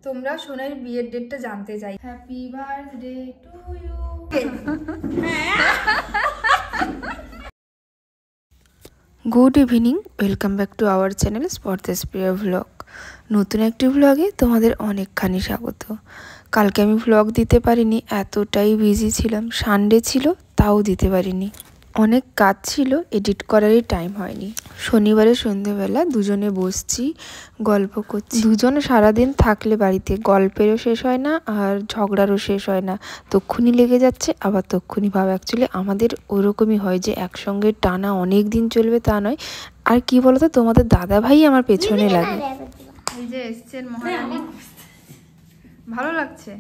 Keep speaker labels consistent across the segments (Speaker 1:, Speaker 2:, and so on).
Speaker 1: তোমরা সোনাইয়ের বিয়ের ডেটটা জানতে চাই। Happy birthday to you.
Speaker 2: Good evening, welcome back to our channel Spardha's প্রিয় ভ্লগ। নতুন একটি ভ্লগে তোমাদের অনেকখানি স্বাগত। কালকে আমি ভ্লগ দিতে পারিনি, এতটাই বিজি ছিলাম। সানডে ছিল, তাও দিতে পারিনি। অনেক কাজ ছিল, এডিট করারই টাইম হয়নি। শনিবারে সন্ধ্যেবেলা দুজনে বসছি, গল্প করছি। দুজনে সারাদিন থাকলে বাড়িতে গল্পেরও শেষ হয় না, আর ঝগড়ারও শেষ হয় না। তক্ষুনি লেগে যাচ্ছে, আবার তক্ষুনি ভাব। অ্যাকচুয়ালি আমাদের ওরকমই হয় যে একসঙ্গে টানা অনেক দিন চলবে তা নয়। আর কি বলতো, তোমাদের দাদা ভাই আমার পেছনে লাগে।
Speaker 1: এই যে এসছেন মহারানী, ভালো লাগছে।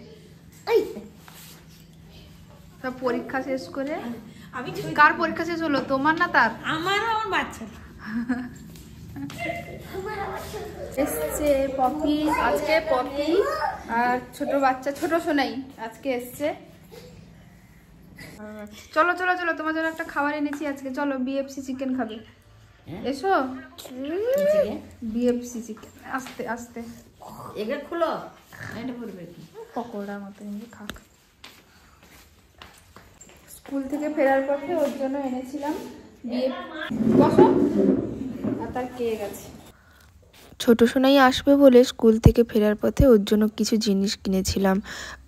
Speaker 1: সব পরীক্ষা শেষ করে, আমি কার পরীক্ষা শেষ হলো, তোমার না তার?
Speaker 3: আমার বাচ্চা
Speaker 1: এসছে পপি, আজকে পপি আর ছোট বাচ্চা ছোট সোনাই আজকে এসছে। চলো চলো চলো, তোমার জন্য একটা খাবার এনেছি আজকে, চলো বিএফসি চিকেন খাবে, এসো। বিএফসি চিকেন, আস্তে আস্তে
Speaker 3: এটা খুলো, এটা পড়বে কি
Speaker 1: পকোড়া মতো খাক। স্কুল থেকে ফেরার পথে ওর জন্য এনেছিলাম বসো, আর তার কেক আছে।
Speaker 2: ছোট সোনাই আসবে বলে স্কুল থেকে ফেরার পথে ওর জন্য কিছু জিনিস কিনেছিলাম,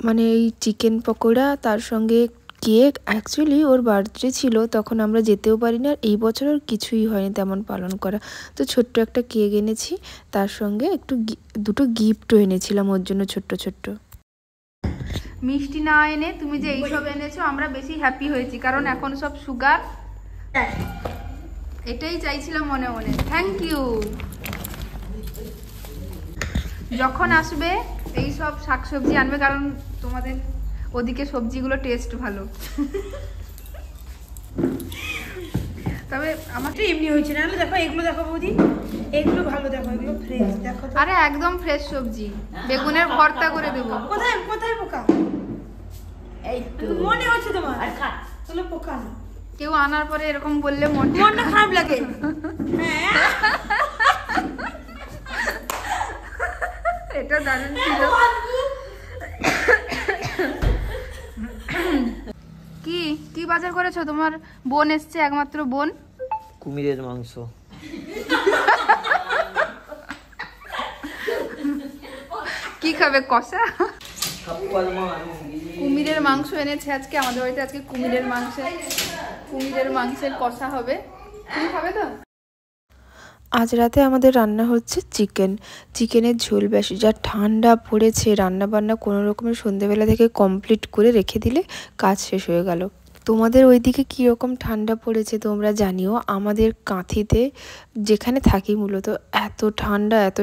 Speaker 2: মানে এই চিকেন পকোড়া, তার সঙ্গে কেক। অ্যাকচুয়ালি ওর বার্থডে ছিল, তখন আমরা যেতেও পারিনি, আর এই বছর ওর কিছুই হয়নি তেমন পালন করা। তো ছোট্ট একটা কেক এনেছি, তার সঙ্গে দুটো গিফটও এনেছিলাম ওর জন্য, ছোট্ট ছোট্ট।
Speaker 1: মিষ্টি না এনে তুমি যে এইসব এনেছো, আমরা বেশি হ্যাপি হয়েছি, কারণ এখন সব সুগার। এটাই চাইছিলাম মনে মনে। Thank you. যখন আসবে এই সব শাকসবজি আনবে, কারণ তোমাদের ওদিকে সবজিগুলো টেস্ট ভালো। তবে আমাকে
Speaker 3: এমনি হয়েছে না, দেখো এগুলো, দেখো বৌদি এগুলো ভালো, দেখো এগুলো ফ্রেশ, দেখো।
Speaker 1: আরে একদম ফ্রেশ সবজি, বেগুনের ভর্তা করে দেবো।
Speaker 3: কোথায় কোথায় পোকা? এই তো মনে হচ্ছে তোমার, আর খা চলো পোকা না।
Speaker 1: কেউ আনার পরে এরকম বললে
Speaker 3: মনটা খারাপ লাগে। হ্যাঁ,
Speaker 1: এটা দারুণ ছিল। কি কি বাজার করেছো? তোমার বোন এসছে, একমাত্র বোন।
Speaker 4: কুমিরের মাংস।
Speaker 1: কি খাবে, কষা? কুমিরের মাংস এনেছে আজকে আমাদের বাড়িতে। আজকে কুমিরের মাংসের কষা হবে। তুমি খাবে তো?
Speaker 2: আজ রাতে আমাদের রান্না হচ্ছে চিকেনের ঝোল। বেশি যা ঠান্ডা পড়েছে, রান্না বান্না কোনো রকমের সন্ধ্যেবেলা থেকে কমপ্লিট করে রেখে দিলে কাজ শেষ হয়ে গেল। তোমাদের ওইদিকে কীরকম ঠান্ডা পড়েছে তোমরা জানিও। আমাদের কাঁথিতে যেখানে থাকি মূলত এত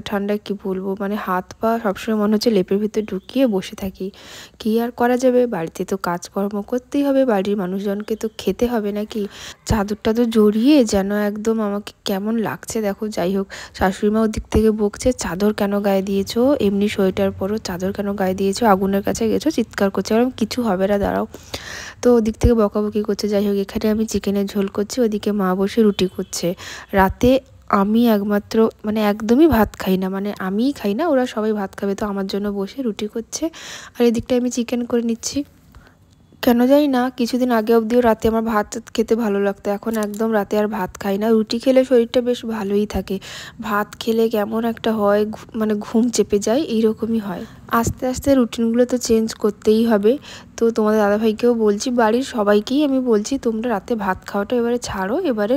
Speaker 2: ঠান্ডা কি বলবো, মানে হাত পা সবসময় মনে হচ্ছে লেপের ভিতরে ঢুকিয়ে বসে থাকি। কি আর করা যাবে, বাড়িতে তো কাজকর্ম করতেই হবে, বাড়ির মানুষজনকে তো খেতে হবে নাকি। চাদরটা তো জড়িয়ে যেন একদম আমাকে কেমন লাগছে দেখো। যাই হোক, শাশুড়িমা ওদিক থেকে বকছে, চাদর কেন গায়ে দিয়েছো, এমনি সোয়েটার পরো, চাদর কেন গায়ে দিয়েছো, আগুনের কাছে গেছো, চিৎকার করছে। কারণ কিছু হবে না, দাঁড়াও। তো ওদিক থেকে বকাবকি করছে। যাই হোক, এখানে আমি চিকেনের ঝোল করছি, ওদিকে মা বসে রুটি করছে। রাতে আমি একমাত্র, মানে একদমই ভাত খাই না, মানে আমিই খাই না, ওরা সবাই ভাত খাবে, তো আমার জন্য বসে রুটি করছে, আর এদিকটা আমি চিকেন করে নিচ্ছি। কেন জানি না, কিছুদিন আগে অবধিও রাতে আমার ভাত খেতে ভালো লাগতো, এখন একদম রাতে আর ভাত খাই না। রুটি খেলে শরীরটা বেশ ভালোই থাকে, ভাত খেলে কেমন একটা হয়, মানে ঘুম চেপে যায়, এইরকমই হয়। আস্তে আস্তে রুটিনগুলো তো চেঞ্জ করতেই হবে। তো তোমাদের দাদাভাইকেও বলছি, বাড়ির সবাইকেই আমি বলছি, তোমরা রাতে ভাত খাওয়াটা এবারে ছাড়ো, এবারে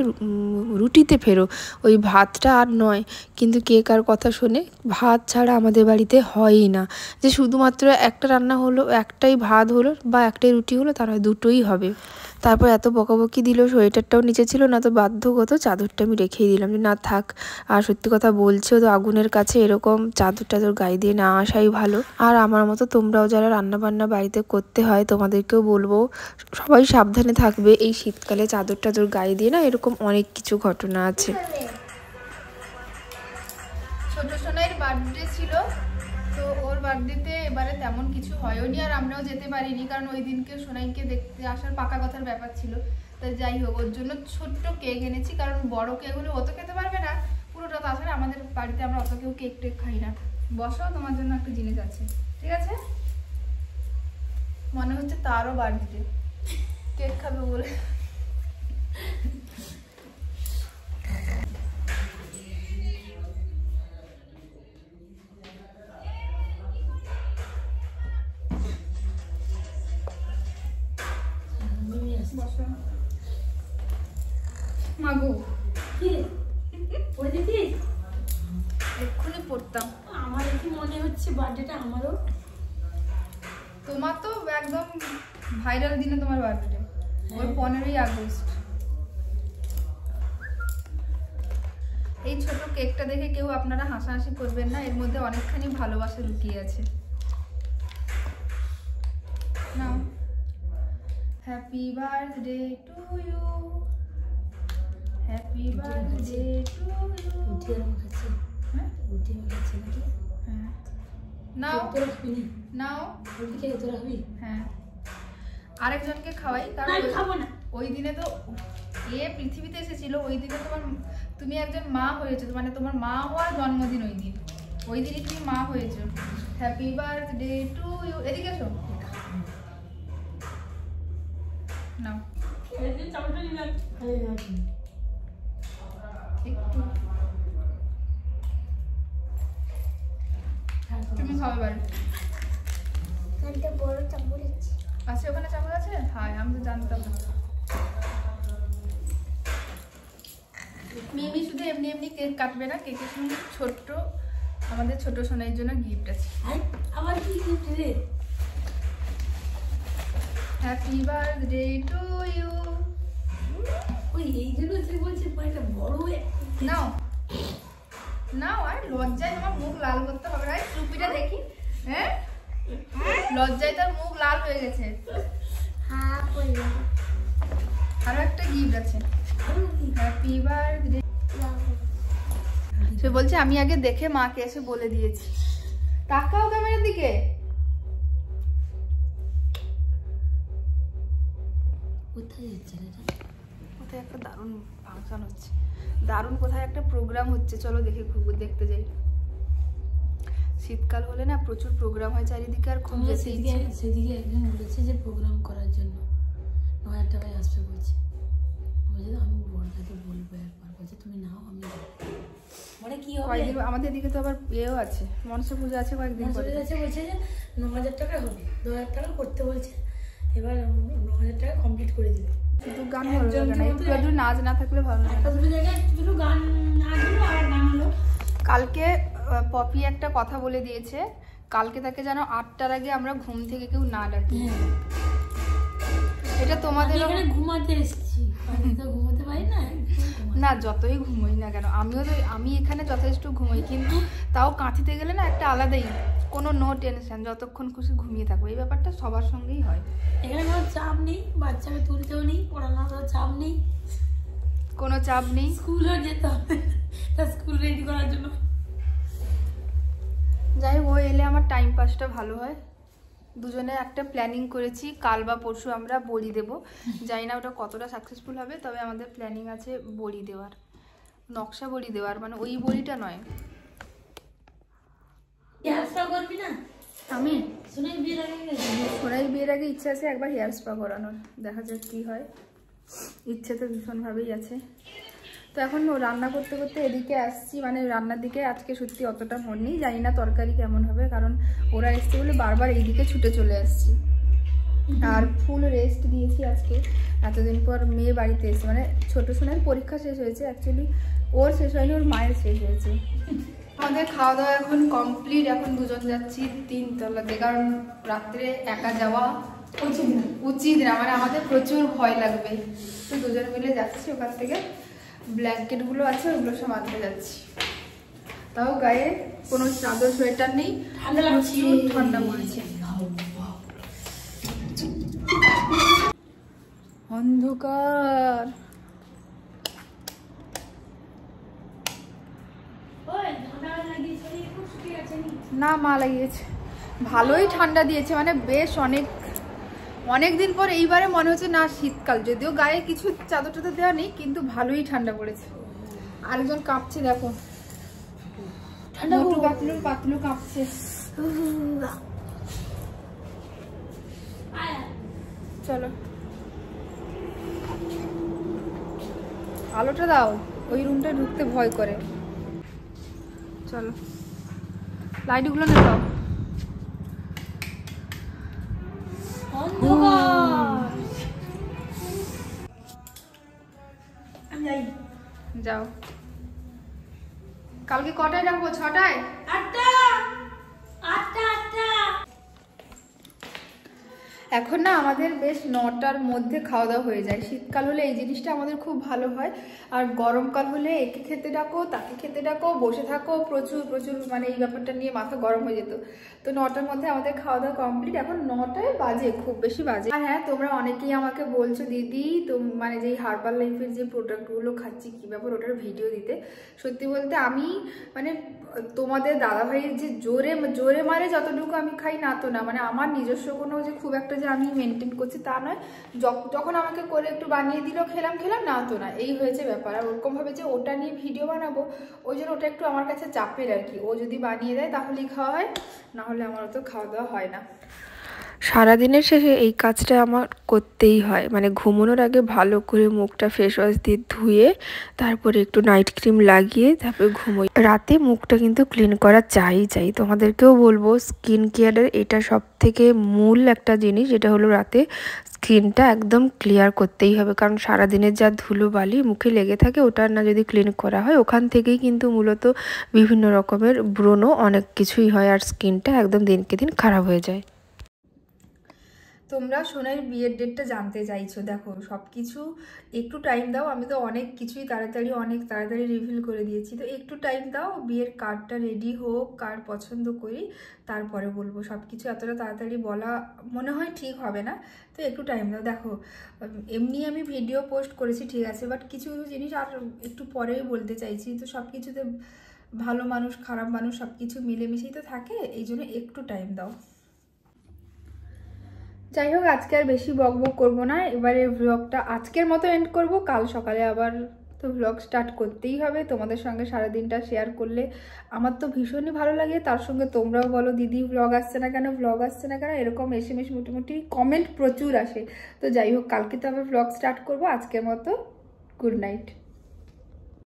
Speaker 2: রুটিতে ফেরো, ওই ভাতটা আর নয়। কিন্তু কে কার কথা শোনে, ভাত ছাড়া আমাদের বাড়িতে হয়ই না, যে শুধুমাত্র একটা রান্না হলো, একটাই ভাত হলো বা একটাই রুটি হলো, তার হয় দুটোই হবে। তারপর এত বকাবকি দিল, সোয়েটারটাও নিচে ছিল না, তো বাধ্যগত চাদরটা আমি রেখেই দিলাম যে না থাক। আর সত্যি কথা বলছো তো, আগুনের কাছে এরকম চাদর গায়ে দিয়ে না আসাই ভালো। আর আমার মতো তোমরাও যারা রান্না বান্না বাড়িতে করতে হয়, তোমাদেরকেও বলবো সবাই সাবধানে থাকবে। এই শীতকালে চাদর গায়ে দিয়ে না, এরকম অনেক কিছু ঘটনা আছে।
Speaker 1: ছোট সোনাইয়ের বার্থডে ছিল, তো ওর বার্থডেতে এবারে তেমন কিছু হয়নি, আর আমরাও যেতে পারিনি, কারণ ওই দিনকে সোনাইকে দেখতে আসার পাকা কথার ব্যাপার ছিল। তাই যাই হোক, ওর জন্য ছোট্ট কেক এনেছি, কারণ বড় কেক হলে ও তো খেতে পারবে না পুরোটা। তাছাড়া আমাদের বাড়িতে আমরা অত কেউ কেক টেক খাই না, বসো, তোমার জন্য একটা জিনিস আছে, ঠিক আছে? মনে হচ্ছে তারও বার্থডে, কেক খাবে বলে। বসো মাগু, এক্ষুনি পড়তাম।
Speaker 3: আমার কি মনে হচ্ছে বার্থডেটা আমারও।
Speaker 1: তোমার তো একদম ভাইরাল দিনে তোমার বার্থডে, ওই 15ই আগস্ট। এই ছোট কেকটা দেখে কেউ আপনারা হাসাহাসি করবেন না, এর মধ্যে অনেকখানি ভালোবাসা লুকিয়ে আছে। নাও, happy birthday to you, happy birthday to you. হ্যাঁ নাও নাও, হ্যাঁ আরেকজনকে খাওয়াই, কারণ
Speaker 3: খাবো না।
Speaker 1: ওই দিনে তো এ পৃথিবীতে এসেছিল, ওই দিনে তুমি একজন মা হয়েছো, মানে তোমার মা হওয়ার জন্মদিন ওই দিনই তুমি মা হয়েছো। Happy birthday to you. এদিকে এসো, নাও একটু তুমি খাবে বাড়ি আছে, ওখানে চামচ আছে? হ্যাঁ আমি তো জানতাম না। মিমি শুধু এমনি এমনি কেক কাটবে না, কেকের সঙ্গে ছোট্ট আমাদের ছোট সোনার জন্য গিফট আছে।
Speaker 3: আমার কি গিফট রে?
Speaker 1: Happy birthday to you.
Speaker 3: ওই এই জন্য তুই বলছিস এটা বড়
Speaker 1: নাও নাও, আর লজ্জায় তোমার মুখ লাল করতে হবে না। টুপিটা দেখি, হ্যাঁ লজ্জায় তার মুখ লাল হয়ে গেছে। আরো একটা গিফট আছে, হ্যাপি বার্থডে। সে বলছে আমি আগে দেখে মাকে এসে বলে দিয়েছি। তাকাও ক্যামেরার দিকে।
Speaker 3: কোথায় যাচ্ছে এটা?
Speaker 1: কোথায় একটা দারুণ ফাংশন হচ্ছে, দারুণ কোথায় একটা প্রোগ্রাম হচ্ছে, চলো দেখতে যাই। শীতকাল হলে না প্রচুর প্রোগ্রাম হয় চারিদিকে, আর খুব
Speaker 3: সেদিকে একজন বলেছে যে প্রোগ্রাম করার জন্য 9,000 টাকায় আসবে বলছে। আমি বড়দাকে বলবো একবার, বলছে তুমি নাও আমি মানে কি হবে।
Speaker 1: আমাদের দিকে তো আবার এও আছে, মনসা পুজো আছে কয়েকদিন পরে
Speaker 3: আছে, বলছে যে 9,000 টাকা হবে, 2,000 টাকা করতে বলছে। এবার 9,000 টাকা কমপ্লিট করে দিবে।
Speaker 1: শুধু গান ভালো লাগে না, একটু নাচ না থাকলে ভালো লাগে না।
Speaker 3: দুটো জায়গায় দুটো গান নাচ হলো আর গান হলো।
Speaker 1: কালকে পপি একটা কথা বলে দিয়েছে, কালকে তাকে যেন 8টার আগে আমরা ঘুম থেকে কেউ না ডাকি। এটা তোমাদের
Speaker 3: ঘুমাতে এসেছি, ঘুমাতে পারি না
Speaker 1: না, যতই ঘুমোই না কেন। আমি এখানে যথেষ্ট ঘুমোই, কিন্তু তাও কাঁথিতে গেলে না একটা আলাদাই, কোনো নো টেনশন, যতক্ষণ খুশি ঘুমিয়ে থাকবো। এই ব্যাপারটা সবার সঙ্গেই হয়।
Speaker 3: এখানে কোনো চাপ নেই, বাচ্চাকে তুলতেও নেই, পড়ানোর চাপ নেই,
Speaker 1: কোনো চাপ নেই।
Speaker 3: স্কুলও যেতে হবে, তা স্কুল রেডি করার জন্য।
Speaker 1: যাই হোক, ও এলে আমার টাইম পাসটা ভালো হয়। দুজনে একটা প্ল্যানিং করেছি, কাল বা পরশু আমরা বড়ি দেবো। জানি না ওটা কতটা সাকসেসফুল হবে, তবে আমাদের প্ল্যানিং আছে বড়ি দেওয়ার, নকশা বড়ি দেওয়ার, মানে ওই বড়িটা নয়।
Speaker 3: করবি না?
Speaker 1: আমি
Speaker 3: সোনাই
Speaker 1: বিয়ের আগে ইচ্ছা আছে একবার হেয়ার স্পা করানোর, দেখা যাক কি হয়। ইচ্ছে তো ভীষণভাবেই আছে। তো এখন রান্না করতে করতে এদিকে আসছি, মানে রান্নার দিকে আজকে সত্যি অতটা মন নেই, জানি না তরকারি কেমন হবে, কারণ ওরা এসছে বলে বারবার এইদিকে ছুটে চলে আসছি। আর ফুল রেস্ট দিয়েছি আজকে, এতদিন পর মেয়ে বাড়িতে এসে, মানে ছোটো সোনার পরীক্ষা শেষ হয়েছে, অ্যাকচুয়ালি ওর শেষ হয়নি, ওর মায়ের শেষ হয়েছে। আমাদের খাওয়া দাওয়া এখন কমপ্লিট, এখন দুজন যাচ্ছি 3 তলাতে, কারণ রাত্রে একা যাওয়া উচিত না, মানে আমাদের প্রচুর ভয় লাগবে। তো দুজন মিলে যাচ্ছি, ওখান থেকে ব্ল্যাঙ্কেটগুলো আছে ওগুলো সব আনতে যাচ্ছি। তাও গায়ে কোনো চাদর সোয়েটার নেই, প্রচুর ঠান্ডা পড়েছে। অন্ধকার। না মা লাগিয়েছে, ভালোই ঠান্ডা দিয়েছে, মানে বেশ অনেক দিন পর এইবারে মনে হচ্ছে না শীতকাল, যদিও গায়ে কিছু চাদর টাদর দেওয়া নেই, কিন্তু ভালোই ঠান্ডা পড়েছে। আরেকজন কাঁপছে দেখো, মোটু পাতলু কাঁপছে। চলো আলোটা দাও, ওই রুমটা ঢুকতে ভয় করে। চলো লাইটগুলো নেবাও। যাও। কালকে কটায় রাখবো? 6টায়?
Speaker 3: 8টা।
Speaker 1: এখন না আমাদের বেশ 9টার মধ্যে খাওয়া দাওয়া হয়ে যায়। শীতকাল হলে এই জিনিসটা আমাদের খুব ভালো হয়, আর গরমকাল হলে একে খেতে ডাকো তাকে খেতে ডাকো, বসে থাকো, প্রচুর মানে এই ব্যাপারটা নিয়ে মাথা গরম হয়ে যেত। তো 9টার মধ্যে আমাদের খাওয়া দাওয়া কমপ্লিট। এখন 9টায় বাজে, খুব বেশি বাজে। আর হ্যাঁ, তোমরা অনেকেই আমাকে বলছো দিদি মানে যে হার্বাল লাইফের যে প্রোডাক্টগুলো খাচ্ছি কী ব্যাপার, ওটার ভিডিও দিতে। সত্যি বলতে আমি মানে তোমাদের দাদাভাইয়ের যে জোরে মারে যতটুকু আমি খাই না তো না, মানে আমার নিজস্ব কোনো যে খুব একটা যে আমি মেনটেন করছি তা নয়। যখন আমাকে করে একটু বানিয়ে দিল খেলাম না তো না, এই হয়েছে ব্যাপার। আর ওরকমভাবে যে ওটা নিয়ে ভিডিও বানাবো ওই জন্য ওটা একটু আমার কাছে চাপের আর কি। ও যদি বানিয়ে দেয় তাহলেই খাওয়া হয়, না হলে আমার তো খাওয়া দাওয়া হয় না।
Speaker 2: সারাদিনের শেষে এই কাজটা আমার করতেই হয়, মানে ঘুমানোর আগে ভালো করে মুখটা ফেস ওয়াশ দিয়ে ধুয়ে তারপরে একটু নাইট ক্রিম লাগিয়ে তারপরে ঘুমোই। রাতে মুখটা কিন্তু ক্লিন করা চাই। তোমাদেরকেও বলবো স্কিন কেয়ারের এটা সব থেকে মূল একটা জিনিস, যেটা হলো রাতে স্কিনটা একদম ক্লিয়ার করতেই হবে। কারণ সারাদিনের যা ধুলো বালি মুখে লেগে থাকে, ওটা না যদি ক্লিন করা হয় ওখান থেকেই কিন্তু মূলত বিভিন্ন রকমের ব্রণ অনেক কিছুই হয়, আর স্কিনটা একদম দিনকে দিন খারাপ হয়ে যায়।
Speaker 1: তোমরা সোনাইয়ের বিয়ের ডেটটা জানতে চাইছো, দেখো সব কিছু একটু টাইম দাও। আমি তো অনেক কিছুই অনেক তাড়াতাড়ি রিভিল করে দিয়েছি, তো একটু টাইম দাও। বিয়ের কার্ডটা রেডি হোক, কার্ড পছন্দ করি, তারপরে বলবো। সব কিছু এতটা তাড়াতাড়ি বলা মনে হয় ঠিক হবে না, তো একটু টাইম দাও। দেখো এমনি আমি ভিডিও পোস্ট করেছি ঠিক আছে, বাট কিছু জিনিস আর একটু পরেই বলতে চাইছি। তো সব কিছুতে ভালো মানুষ খারাপ মানুষ সব কিছু মিলেমিশেই তো থাকে, এই জন্য একটু টাইম দাও। যাই হোক, আজকে আর বেশি বকবক করবো না, এবারে ভ্লগটা আজকের মতো এন্ড করব। কাল সকালে আবার তো ভ্লগ স্টার্ট করতেই হবে। তোমাদের সঙ্গে সারাদিনটা শেয়ার করলে আমার তো ভীষণই ভালো লাগে। তার সঙ্গে তোমরাও বলো দিদি ভ্লগ আসছে না কেন, এরকম এসএমএস মোটামুটি কমেন্ট প্রচুর আসে। তো যাই হোক, কালকে তো আবার ভ্লগ স্টার্ট করবো। আজকের মতো গুড নাইট।